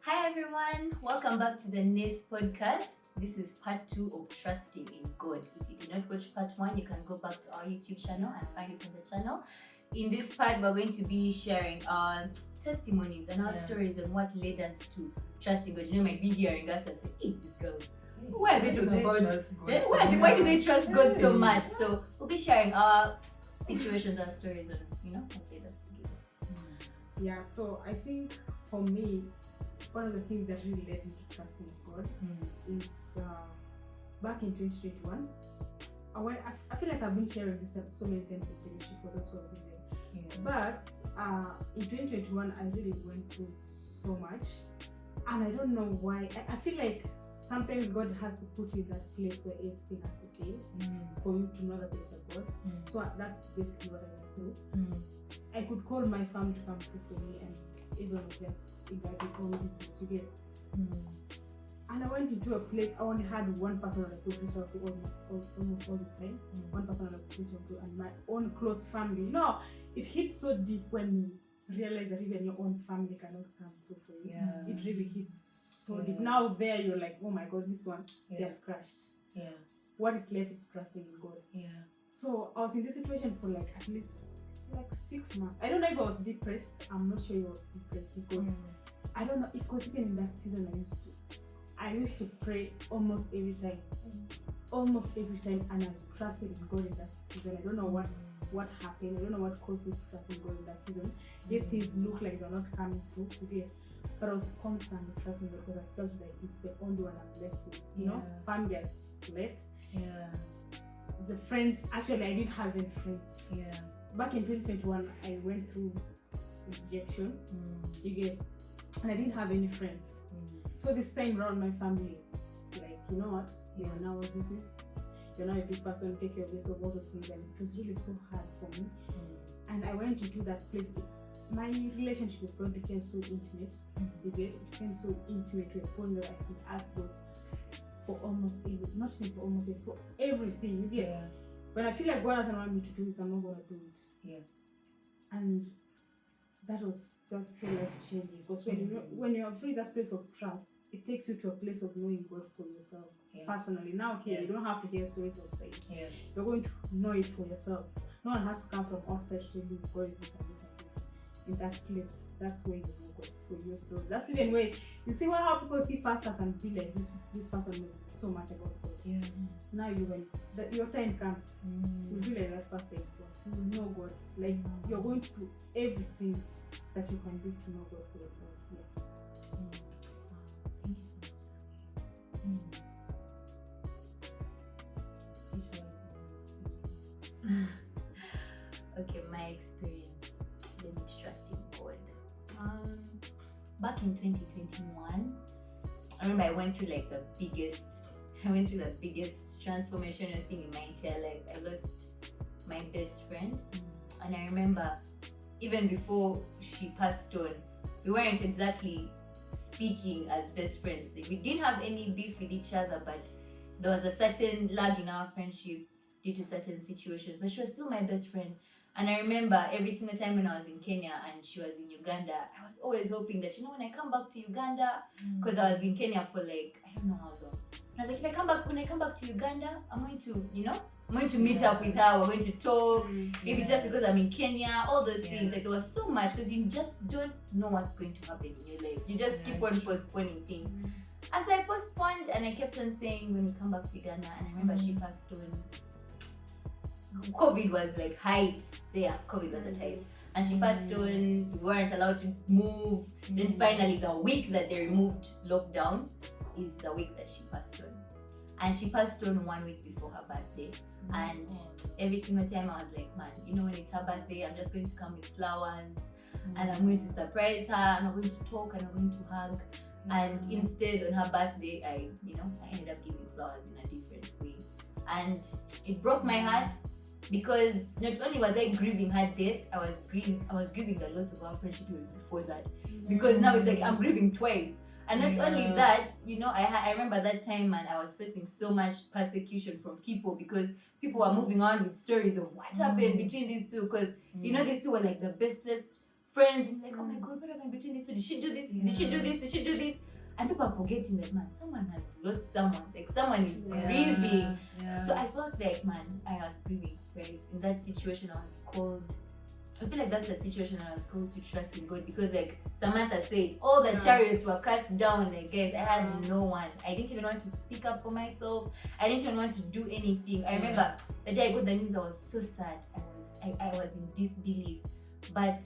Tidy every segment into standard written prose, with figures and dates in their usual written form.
Hi everyone, welcome back to the Nace podcast. This is part 2 of Trusting in God. If you did not watch part 1, you can go back to our YouTube channel and find it on the channel. In this part, we're going to be sharing our testimonies and our stories on what led us to trusting God. You know, might be hearing us and say, hey, these girls, why are they talking about? Why do they trust God so much? So we'll be sharing our situations, our stories on, what led us to do this. Yeah, so I think for me, one of the things that really led me to trusting God is back in 2021. I feel like I've been sharing this so many times in fellowship for those who have been there. Yeah. But in 2021, I really went through so much, and I don't know why. I feel like sometimes God has to put you in that place where everything has to fail for you to know that there's a God. So that's basically what I went through. I could call my family to come through for me, and everyone was just invited all business you get. And I went into a place, I only had one person I could reach out to almost all the time. One person I could reach out to, and my own close family. You know, it hits so deep when you realize that even your own family cannot come through for you. Yeah. It really hits so deep. Now there you're like, oh my God, this one just crashed. Yeah. What is left is trusting in God. Yeah. So I was in this situation for at least 6 months. I don't know if I was depressed. I'm not sure I was depressed because I don't know. It was even in that season I used to pray almost every time. And I trusted in God in that season. I don't know what happened. I don't know what caused me to trust in God in that season. Yet things look like they're not coming through. But I was constantly trusting God because I felt like it's the only one I'm left with. You know, family has left. Yeah. The friends, actually I didn't have any friends. Yeah. Back in 2021, I went through rejection, and I didn't have any friends. So this time around, my family, it's like, you know what, you are now a business, you're now a big person, take care of yourself, all those things, and it was really so hard for me. And I went into that place. My relationship with God became so intimate. It became so intimate to a point where I could ask God for almost everything, not even for almost everything, for everything. When I feel like God doesn't want me to do this, I'm not going to do it. Yeah. And that was just so life-changing because when you're free that place of trust, it takes you to a place of knowing God for yourself personally. Now here, you don't have to hear stories outside. Yeah. You're going to know it for yourself. No one has to come from outside to tell you God is this and this and this. In that place, that's where you know God for yourself. That's even where you see how people see pastors and be like, this person knows so much about God. Yeah. Now your time comes, you'll be like that person. You know God. Like you're going to do everything that you can do to know God for yourself. Yeah. Thank you so much. Okay, my experience. Let me trust in God. Back in 2021, I remember I went through the biggest transformational thing in my entire life. I lost my best friend, and I remember even before she passed on, we weren't exactly speaking as best friends. We didn't have any beef with each other, but there was a certain lag in our friendship due to certain situations, but she was still my best friend. And I remember every single time when I was in Kenya and she was in Uganda, I was always hoping that, when I come back to Uganda, because I was in Kenya for I don't know how long. I was like, when I come back to Uganda, I'm going to meet up with her, we're going to talk. Maybe it's just because I'm in Kenya, all those things. There was so much because you just don't know what's going to happen in your life. You just keep on postponing things. And so I postponed and I kept on saying when we come back to Uganda, and I remember she passed on. COVID was heights there. COVID was at heights. And she passed on, we weren't allowed to move. Then finally the week that they removed lockdown is the week that she passed on. And she passed on 1 week before her birthday. And every single time I was like, man, when it's her birthday, I'm just going to come with flowers and I'm going to surprise her and I'm going to talk and I'm going to hug. And instead on her birthday, I ended up giving flowers in a different way. And it broke my heart. Because not only was I grieving her death, I was grieving the loss of our friendship even before that. Because now it's I'm grieving twice. And not only that, I remember that time, and I was facing so much persecution from people because people were moving on with stories of what happened between these two. Because these two were the bestest friends, and like, oh my God, what happened between these two? Did she do this? Did she do this? Did she do this? And people are forgetting that, man, someone has lost someone. Like, someone is grieving. So I felt like, man, I was grieving, right? In that situation, I was called. I feel like that's the situation I was called to trust in God, because like Samantha said, all the chariots were cast down. Like, guys, I had no one. I didn't even want to speak up for myself. I didn't even want to do anything. I remember the day I got the news, I was so sad. I was in disbelief. But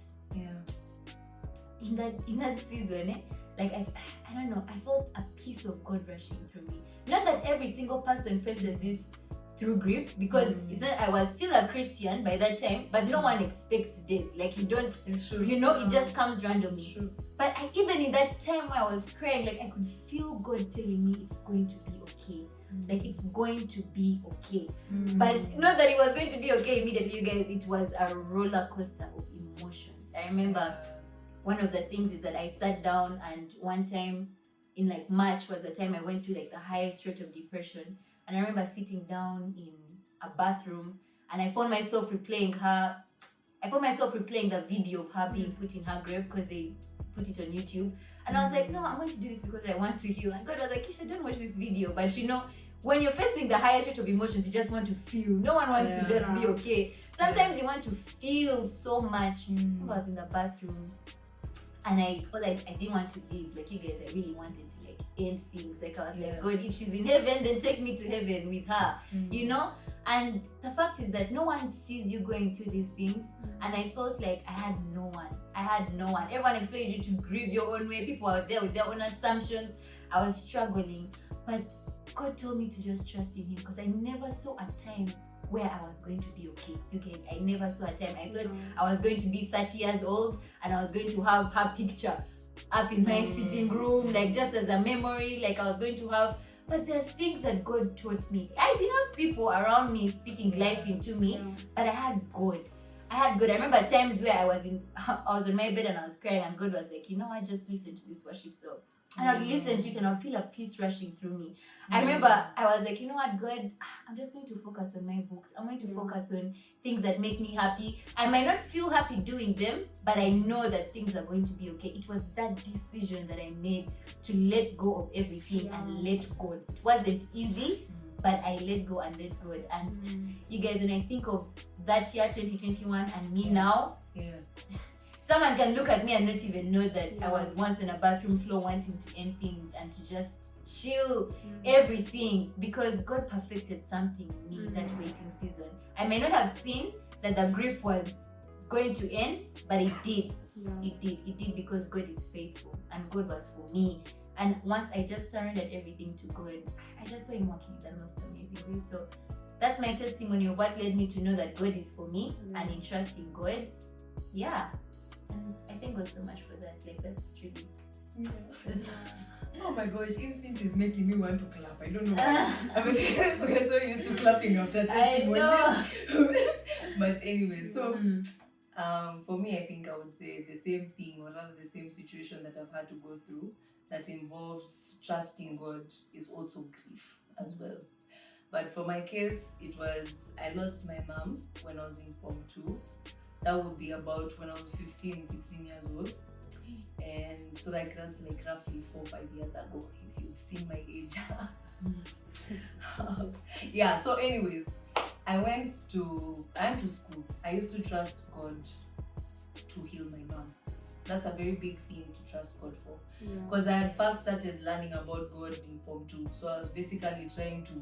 in that season, like I don't know, I felt a piece of God rushing through me. Not that every single person faces this through grief, because it's not, I was still a Christian by that time, but no one expects death. Like, you don't, it just comes randomly. But even in that time where I was crying, like, I could feel God telling me it's going to be okay. Like, it's going to be okay. But not that it was going to be okay immediately, you guys. It was a roller coaster of emotions. I remember one of the things is that I sat down, and one time in like March was the time I went through like the highest rate of depression. And I remember sitting down in a bathroom, and I found myself replaying the video of her being put in her grave, because they put it on YouTube. And I was like, no, I'm going to do this because I want to heal. And God was like, Kisha, don't watch this video. But when you're facing the highest rate of emotions, you just want to feel. No one wants to just be okay. Sometimes you want to feel so much. I was in the bathroom, and I didn't want to leave. Like, you guys, I really wanted to like end things. Like, I was like, God, if she's in heaven, then take me to heaven with her, And the fact is that no one sees you going through these things. And I felt like I had no one. Everyone expected you to grieve your own way. People out there with their own assumptions. I was struggling. But God told me to just trust in Him, because I never saw a time where I was going to be okay. You guys, I never saw a time. I thought I was going to be 30 years old, and I was going to have her picture up in my sitting room, like just as a memory, like I was going to have. But the things that God taught me, I didn't have people around me speaking life into me, but I had God. I remember times where I was on my bed and I was crying, and God was like, I just listen to this worship song. And I'd listen to it and I'd feel a peace rushing through me. I remember I was like, you know what, God, I'm just going to focus on my books. I'm going to focus on things that make me happy. I might not feel happy doing them, but I know that things are going to be okay. It was that decision that I made to let go of everything and let God. It wasn't easy, but I let go and let God. And you guys, when I think of that year, 2021, and me now, someone can look at me and not even know that I was once on a bathroom floor wanting to end things and to just chill everything, because God perfected something in me that waiting season. I may not have seen that the grief was going to end, but it did. It did, because God is faithful and God was for me. And once I just surrendered everything to God, I just saw Him working in the most amazing way. So that's my testimony of what led me to know that God is for me and in trusting God. And I thank God so much for that. Like, that's truly. Oh my gosh, instinct is making me want to clap. I don't know why. We're so used to clapping after testimony. I know. But anyway, so for me, I think I would say the same thing, or rather the same situation that I've had to go through that involves trusting God is also grief as well. But for my case, it was, I lost my mom when I was in Form 2. That would be about when I was 15, 16 years old. And so like that's like roughly 4-5 years ago, if you've seen my age. So anyways, I went to school. I used to trust God to heal my mom. That's a very big thing to trust God for. Because I had first started learning about God in Form 2. So I was basically trying to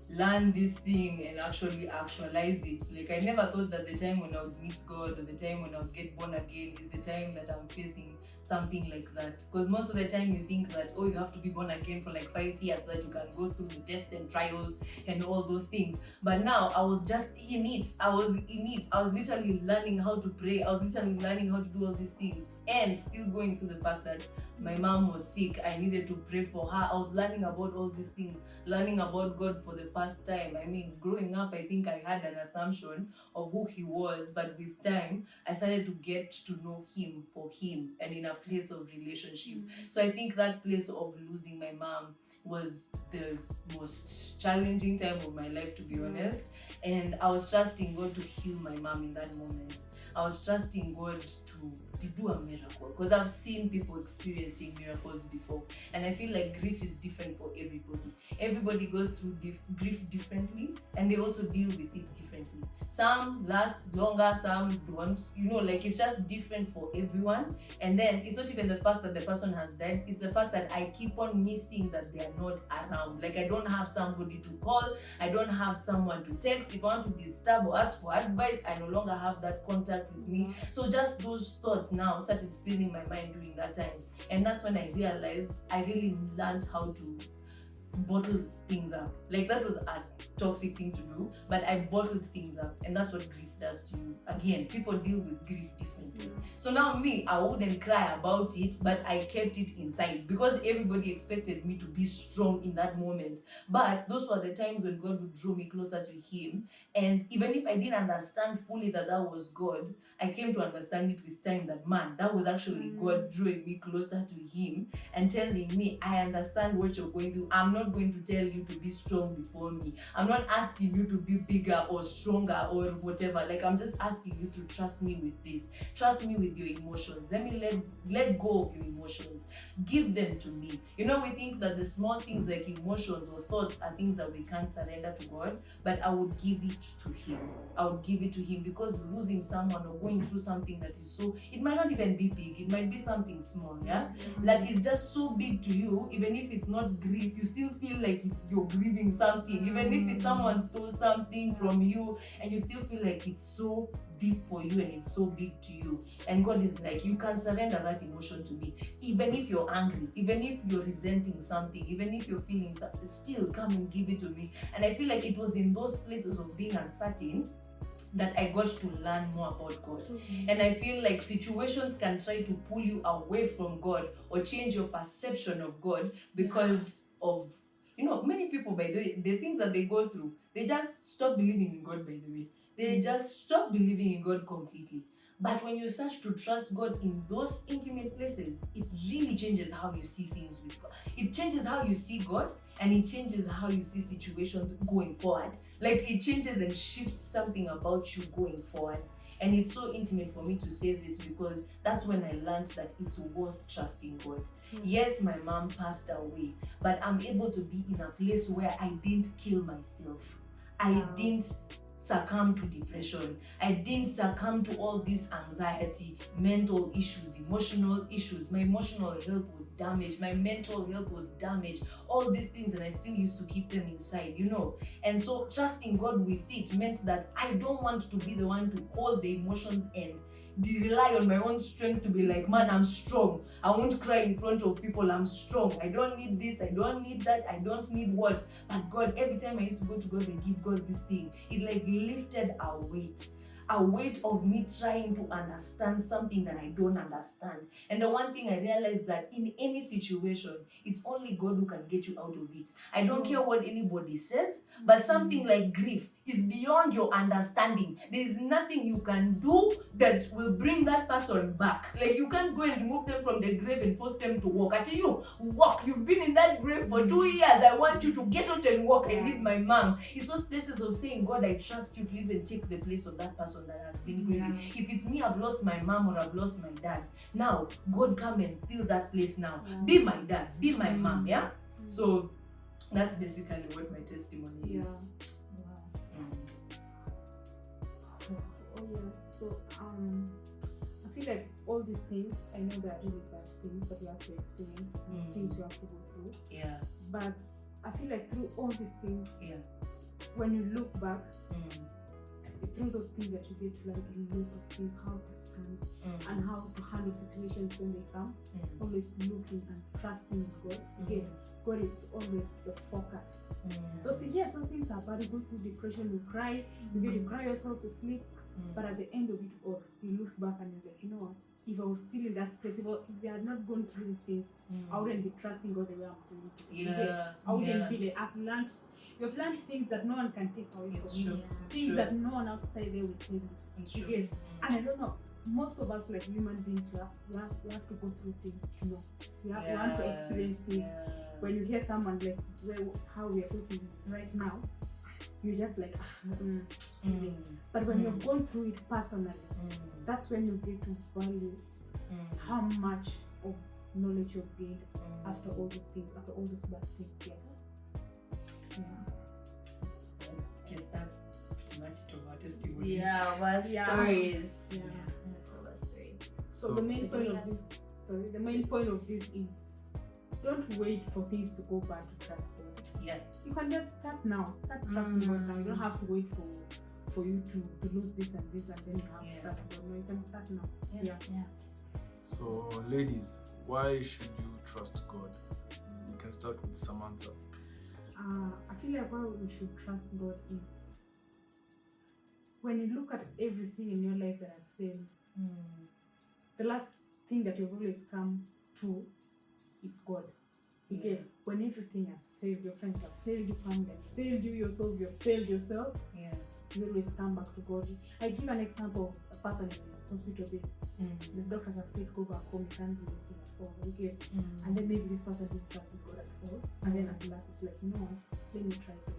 learn this thing and actually actualize it. Like, I never thought that the time when I would meet God or the time when I would get born again is the time that I'm facing something like that. Because most of the time you think that, you have to be born again for like 5 years so that you can go through the tests and trials and all those things. But now I was just in it. I was literally learning how to pray. I was literally learning how to do all these things, and still going through the fact that my mom was sick. I needed to pray for her. I was learning about all these things, learning about God for the first time. I mean, growing up, I think I had an assumption of who He was, but with time, I started to get to know Him for Him and in a place of relationship. So I think that place of losing my mom was the most challenging time of my life, to be honest. And I was trusting God to heal my mom in that moment. I was trusting God to do a miracle, because I've seen people experiencing miracles before, and I feel like grief is different for everybody. Everybody goes through grief differently, and they also deal with it differently. Some last longer, some don't, like it's just different for everyone. And then it's not even the fact that the person has died, it's the fact that I keep on missing that they are not around. Like I don't have somebody to call, I don't have someone to text. If I want to disturb or ask for advice, I no longer have that contact with me. So just those thoughts now started filling my mind during that time. And that's when I realized I really learned how to bottle things up. Like that was a toxic thing to do, but I bottled things up, and that's what grief does to you. Again, people deal with grief differently. So now me, I wouldn't cry about it, but I kept it inside because everybody expected me to be strong in that moment. But those were the times when God would draw me closer to Him, and even if I didn't understand fully that was God, I came to understand it with time that, man, that was actually God drawing me closer to Him and telling me, I understand what you're going through. I'm not going to tell you to be strong before me. I'm not asking you to be bigger or stronger or whatever. Like, I'm just asking you to trust me with this. Trust me with your emotions. Let me let go of your emotions. Give them to me. We think that the small things like emotions or thoughts are things that we can't surrender to God, but I would give it to Him. I would give it to Him, because losing someone or going through something that is so, it might not even be big, it might be something small, that is just so big to you. Even if it's not grief, you still feel like you're grieving something. Even if it's someone stole something from you, and you still feel like it's so deep for you and it's so big to you. And God is like, you can surrender that emotion to me. Even if you're angry, even if you're resenting something, even if you're feeling something, still come and give it to me. And I feel like it was in those places of being uncertain that I got to learn more about God. And I feel like situations can try to pull you away from God or change your perception of God because of, many people, by the way, the things that they go through, they just stop believing in God, by the way. They just stop believing in God completely. But when you start to trust God in those intimate places, it really changes how you see things with God. It changes how you see God, and it changes how you see situations going forward. Like, it changes and shifts something about you going forward. And it's so intimate for me to say this, because that's when I learned that it's worth trusting God. Yes, my mom passed away, but I'm able to be in a place where I didn't kill myself. I didn't succumb to depression. I didn't succumb to all this anxiety, mental issues, emotional issues. My emotional health was damaged. My mental health was damaged. All these things, and I still used to keep them inside, And so trusting God with it meant that I don't want to be the one to hold the emotions and rely on my own strength to be like, man, I'm strong. I won't cry in front of people. I'm strong. I don't need this. I don't need that. I don't need what. But God, every time I used to go to God and give God this thing, it like lifted a weight of me trying to understand something that I don't understand. And the one thing I realized, that in any situation, it's only God who can get you out of it. I don't care what anybody says, but something like grief is beyond your understanding. There is nothing you can do that will bring that person back. Like, you can't go and remove them from the grave and force them to walk. I tell you, walk. You've been in that grave for 2 years. I want you to get out and walk. I need my mom. It's those places of saying, God, I trust you to even take the place of that person that has been grieving. If it's me, I've lost my mom or I've lost my dad. Now, God, come and fill that place now. Be my dad. Be my mom. So that's basically what my testimony is. So I feel like all these things, I know they are really bad things that we have to experience, things we have to go through. But I feel like through all these things, when you look back, through those things that you get to learn a lot of things, how to stand and how to handle situations when they come. Always looking and trusting God. Again, God is always the focus. Some things are bad. You go through depression, you cry, you get to cry yourself to sleep. But at the end of it all, you look back and you're like, you know what? If I was still in that place, if we had not gone through the things, I wouldn't be trusting God the way I'm doing. I wouldn't be like, you've learned things that no one can take away from you. Things that no one outside there will tell you. And I don't know, most of us, like human beings, we have to go through things to know. We have to experience things. When you hear someone like how we are talking right now, you're just like, but when you've gone through it personally, that's when you get to value how much of knowledge you've gained after all those things, after all those bad things. Yes, that's pretty much it of our testimonies. Yeah, what stories. Yeah. That's our stories. So the main point of this is, don't wait for things to go bad to trust God. Yeah. You can just start now. Start trusting God now. You don't have to wait for you to lose this and this and then you have to trust God. No, you can start now. Yeah. So, ladies, why should you trust God? We can start with Samantha. I feel like why we should trust God is when you look at everything in your life that has failed, the last thing that you've always come to is God. You get, when everything has failed, your friends have failed, your family has failed you, yourself, you have failed yourself, you always come back to God. I give an example of a person in the hospital bed. The doctors have said, go back home, you can't do anything at all. You get, and then maybe this person didn't trust God at all. And then at last it's like, you know what, let me try God.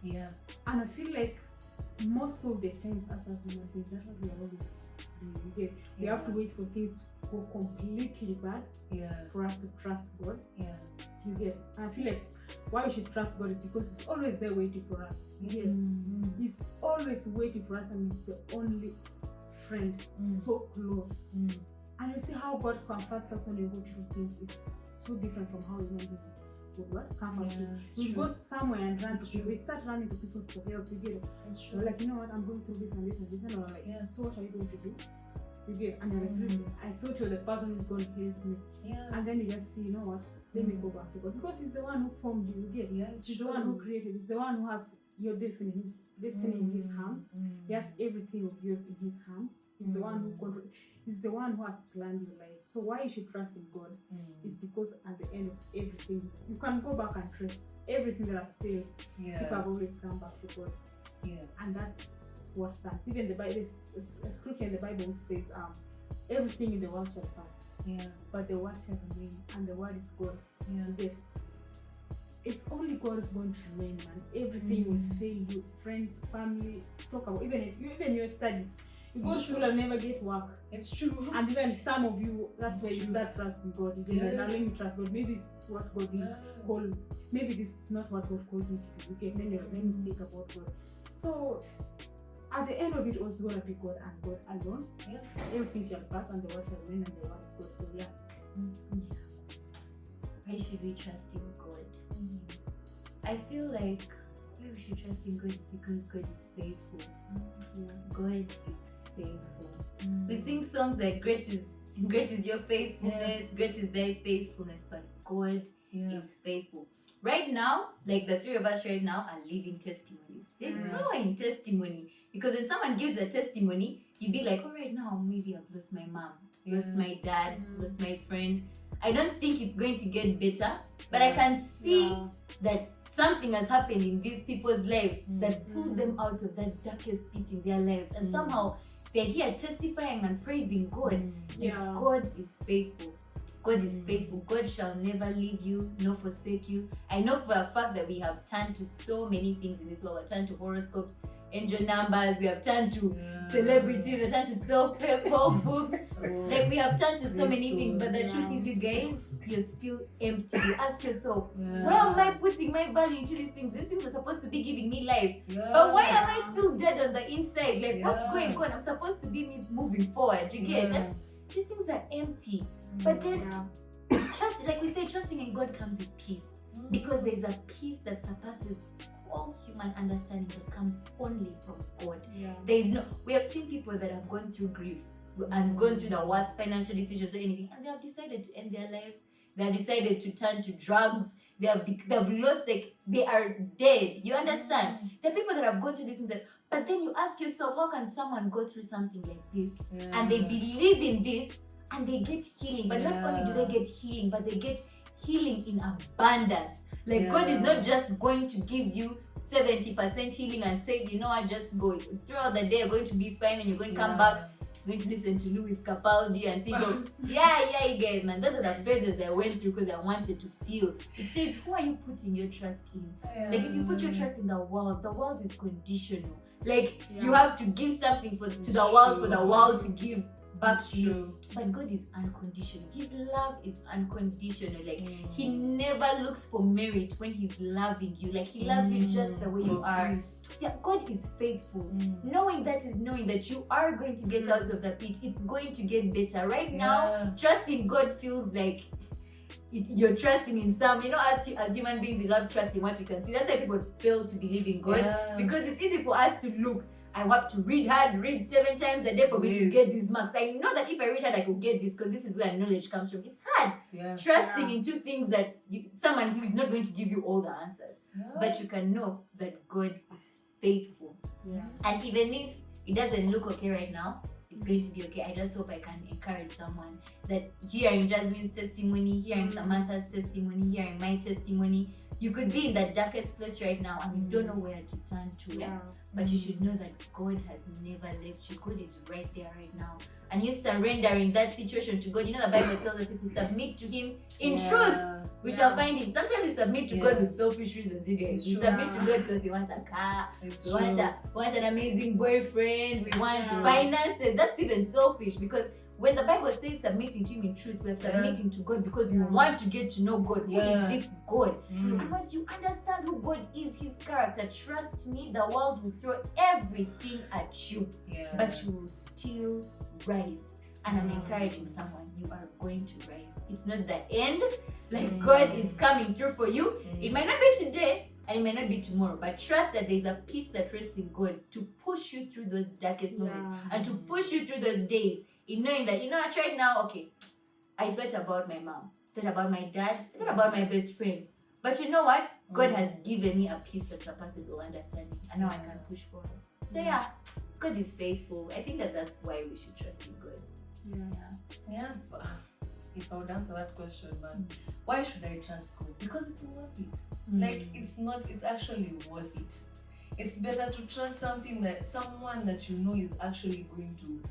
Yeah. And I feel like most of the times as human beings, that's what we are always doing. You get, we have to wait for things to go completely bad for us to trust God. You get, and I feel like why we should trust God is because He's always there waiting for us. You get, He's always waiting for us, and He's the only friend so close. And you see how God comforts us when we go through things is so different from how human beings would comfort you. We go somewhere and run to people. We start running to people for help. You get it? We're like, you know what, I'm going through this and this and this. And we're like, so what are you going to do? You get, and you're like, really? I thought you're the person who's going to help me. And then you just see, you know what, let me go back to God, because He's the one who formed you. You get, He's the one who created. He's the one who has your destiny in His hands. He has everything of yours in His hands. He's the one who controls. He's the one who has planned your life. So why you should trust in God is because at the end of everything, you can go back and trace everything that has failed. People have always come back to God. And that's what stands. Even the Bible, there's a scripture in the Bible which says, everything in the world shall pass, but the word shall remain, and the word is God. You get, it's only God is going to remain, man. Everything will fail you, friends, family, talk about even your studies. You go to school and never get work. It's true. And even some of you, that's where you start trusting God. You get, now let me trust God. Maybe it's what God will call. Maybe this is not what God called me to do. Okay, then let me think about God. So at the end of it, it's going to be God and God alone. Everything shall pass, and the word shall remain, and the word is God. So Why should we trust in God? I feel like why we should trust in God is because God is faithful. God is faithful. We sing songs like great is your faithfulness, great is thy faithfulness, but God is faithful. Right now, like the three of us right now are living testimonies. There's power in testimony, because when someone gives a testimony, you be like, oh, right now maybe I've lost my mom, lost my dad, lost my friend. I don't think it's going to get better, but I can see that something has happened in these people's lives that pulled them out of that darkest pit in their lives, and somehow they're here testifying and praising God. God is faithful. God is faithful. God shall never leave you nor forsake you. I know for a fact that we have turned to so many things in this world. We've turned to horoscopes, angel numbers, we have turned to celebrities, we have turned to self-help books. Like we have turned to so many things, but the truth is, you guys, you're still empty. You ask yourself, why am I putting my value into these things? These things are supposed to be giving me life. But why am I still dead on the inside? Like what's going on? I'm supposed to be moving forward. You get it? These things are empty. But then trust, like we say, trusting in God comes with peace. Because there's a peace that surpasses all human understanding that comes only from God. There is no, we have seen people that have gone through grief and gone through the worst financial decisions or anything, and they have decided to end their lives. They have decided to turn to drugs. They've lost, like they are dead. You understand? There are people that have gone through this, but then you ask yourself, how can someone go through something like this and they believe in this and they get healing? But not only do they get healing, but they get healing in abundance. Like God is not just going to give you 70% healing and say, you know what, just go throughout the day, you're going to be fine and you're going to come back going to listen to Louis Capaldi and think of, yeah, you guys, man, those are the phases I went through because I wanted to feel. It says, who are you putting your trust in? Like, if you put your trust in the world is conditional. Like, you have to give something to the world for the world to give back to you. But God is unconditional. His love is unconditional. Like, he never looks for merit when he's loving you. Like, he loves you just the way you are. Yeah, God is faithful. Knowing that is knowing that you are going to get out of the pit. It's going to get better. Right now, trusting God feels like you're trusting in some, as human beings, we love trusting what we can see. That's why people fail to believe in God, because it's easy for us to look. I have to read 7 times a day for me to get these marks. I know that if I read hard, I could get this because this is where knowledge comes from. It's hard trusting into things that someone who is not going to give you all the answers. But you can know that God is faithful. And even if it doesn't look okay right now, it's going to be okay. I just hope I can encourage someone that hearing Jasmine's testimony, hearing Samantha's testimony, hearing my testimony, you could be in the darkest place right now and you don't know where to turn to. But you should know that God has never left you. God is right there right now. And you surrendering that situation to God. The Bible tells us if we submit to him in truth, we shall find him. Sometimes we submit to God with selfish reasons, you guys. We submit to God because we want a car, we want an amazing boyfriend, we want finances. That's even selfish, because when the Bible says submitting to him in truth, we're submitting to God because we want to get to know God. Who is this God? And once you understand who God is, his character, trust me, the world will throw everything at you, but you will still rise. And I'm encouraging someone, you are going to rise. It's not the end. Like, God is coming through for you. It might not be today, and it may not be tomorrow, but trust that there's a peace that rests in God to push you through those darkest moments and to push you through those days, in knowing that, right now, okay, I thought about my mom, thought about my dad, thought about my best friend. But you know what? God has given me a peace that surpasses all understanding. And now I can push forward. So God is faithful. I think that's why we should trust in God. But if I would answer that question, man, why should I trust God? Because it's worth it. Like, it's actually worth it. It's better to trust someone that you know is actually going to,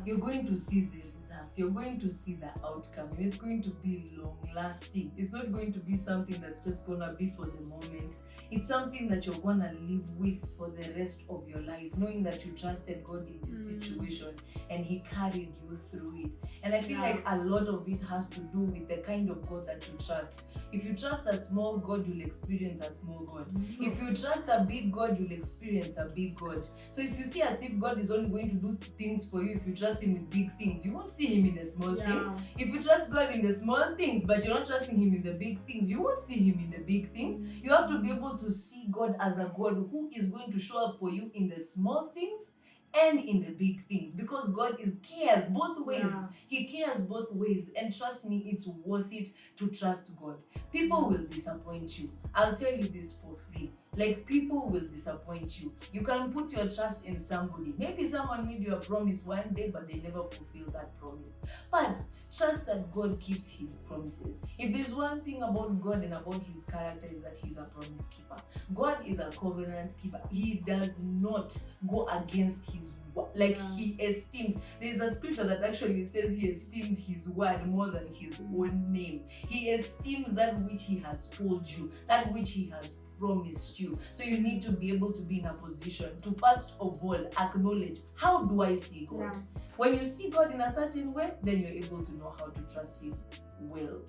you're going to see the results, you're going to see the outcome, and it's going to be long lasting. It's not going to be something that's just gonna be for the moment. It's something that you're gonna live with for the rest of your life, knowing that you trusted God in this situation and he carried you through it. And I feel like a lot of it has to do with the kind of God that you trust. If you trust a small God, you'll experience a small God. If you trust a big God, you'll experience a big God. So if you see as if God is only going to do things for you if you trust him with big things, you won't see him in the small things. If you trust God in the small things, but you're not trusting him in the big things, you won't see him in the big things. You have to be able to see God as a God who is going to show up for you in the small things and in the big things, because God cares both ways. He cares both ways, and trust me, it's worth it to trust God. People will disappoint you. I'll tell you this for free. Like, people will disappoint you. You can put your trust in somebody. Maybe someone made you a promise one day, but they never fulfilled that promise. But trust that God keeps his promises. If there's one thing about God and about his character, is that he's a promise keeper. God is a covenant keeper. He does not go against his word. Like, he esteems. There's a scripture that actually says he esteems his word more than his own name. He esteems that which he has told you, that which he has promised you. So you need to be able to be in a position to first of all acknowledge, how do I see God? When you see God in a certain way, then you're able to know how to trust him well,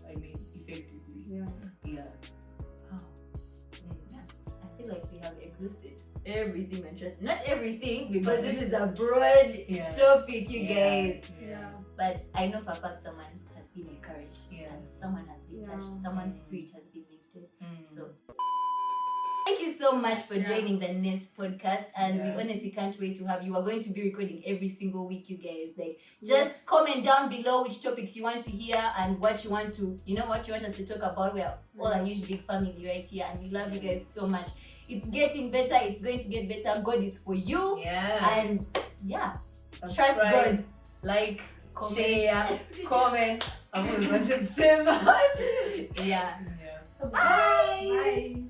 effectively. I feel like we have exhausted everything on trust. Not everything, because this is a broad topic, you guys. But I know for a fact someone has been encouraged and someone has been touched, someone's spirit has been lifted. So thank you so much for joining the Nace podcast, and we honestly can't wait to have you. We're going to be recording every single week, you guys. Like, just comment down below which topics you want to hear and what you want to, what you want us to talk about. We're all a huge big family right here, and we love you guys so much. It's getting better. It's going to get better. God is for you. And trust God. Like, share, comment. I always wanted to say that. Bye.